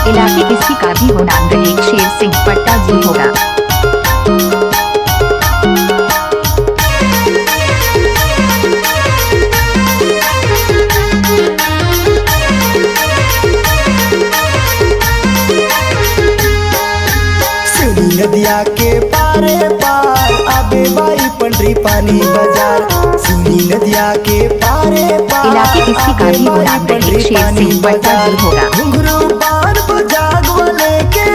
इलाके किसी का भी हो नाम रहे, शेर सिंह पट्टा जी होगा। नदिया के पारे पार आबे बाई पंडरी पानी बाजार। सुनी नदिया के पारे पार इलाके किसी का भी हो नाम रहे, शेर सिंह पट्टा जी होगा। घुंघरू पान बजाग वाले के,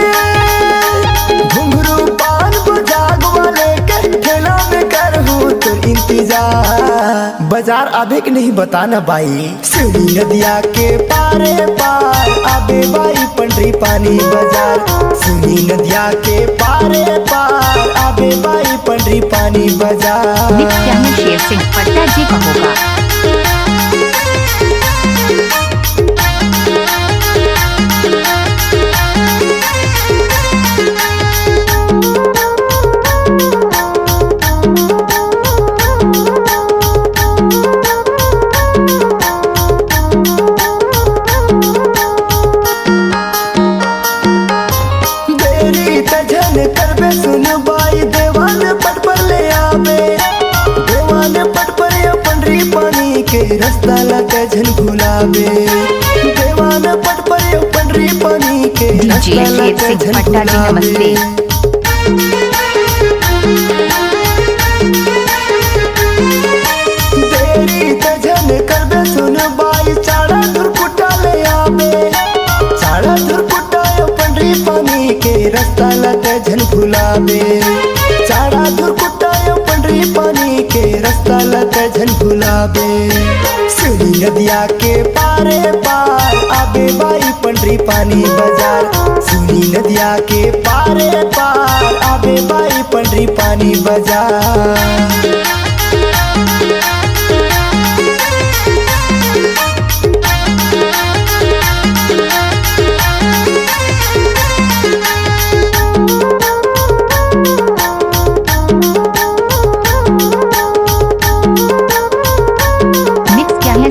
घुंघरू पान बजाग वाले के ठेला में करहूँ तो इंतजार। बाजार आबे के नहीं बताना बाई। सुनी नदिया के पारे पार आबे बाई पंडरी पानी बाजार। सुनी नदिया के पारे पार आबे बाई पंडरी पानी बाजार। मिक्स क्या है शेर सिंह पट्टा जी का होगा। करबे सुन बाई देवान पट पर ले आवे। देवान पट पर पंडरी पानी के रास्ता लाके झन भुलावे। देवान पट पर पंडरी पानी के रास्ता लाके झन भुलावे। देरी ते झन करबे सुन बाई चाड़ा धुरकुटा ले आवे। चाड़ा धुरकुटा पंडरी पानी के रास्ता लाके झन भुलावे। चाड़ा धुरकुटा पंडरी पानी के रास्ता लाके झन भुलावे। सुनी नदिया के पारे पार आबे बाई पंडरी पानी बाजार। सुनी नदिया के पारे पार आबे बाई पंडरी पानी बाजार।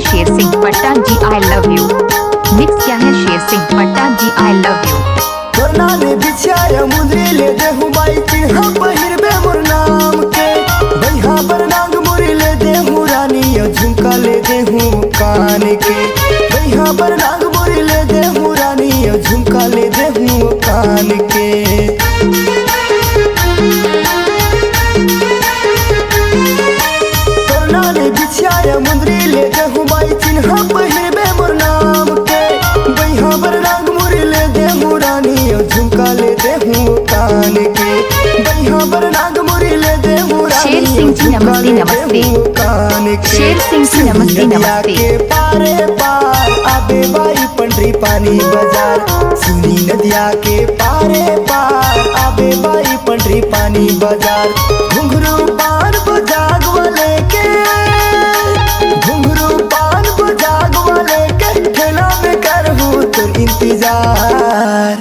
शेर सिंह पट्टा जी आई लव यू। मिक्स क्या है शेर सिंह पट्टा जी आई लव यू। तोरना ने बिछाया मुंदरी ले देहूं बाई चिन्हा पहिरबे मोर नाम के। भैया पर नांग मुरी ले देहूं रानी झुमका ले देहूं कान के। भैया पर नांग मुरी ले देहूं रानी झुमका ले देहूं कान के। तोरना ने बिछाया मुंदरी ले देहूं बाई चिन्हा पहिरबे मोर नाम के। भैया पर नांग मुरी ले देहूं रानी झुमका ले देहूं कान के। भैया पर नांग मुरी ले देहूं शेर सिंह जी नमस्ते नमस्ते। शेर सिंह जी नमस्ते नमस्ते। के पारे पार आबे बाई पंडरी पानी बाजार। सुनी नदिया के पारे पार आबे बाई पंडरी पानी बाजार। घुंघरू पान बजाग वाले के, घुंघरू पान बजाग वाले के ठेला में करहूँ तो इंतजार।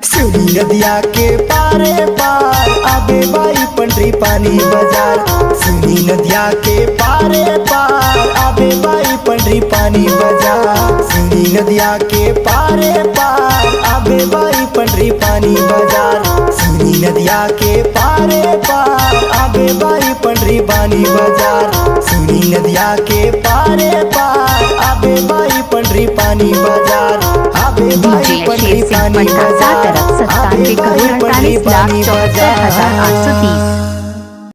सुनी नदिया के पारे पार आबे बाई पंडरी पानी बाजार। सुनी नदिया के पारे पार आबे बाई पंडरी पानी बाजार। सुनी नदिया के पारे पार आबे बाई पंडरी पानी बाजार। सुनी नदिया के पारे पार आबे बाई पंडरी पानी बाजार। सुनी नदिया के पारे पार आबे बाई पंडरी पानी बाजार। आबे बाई पंडरी पानी बाजार। 97 करोड़ 48 लाख 64,830।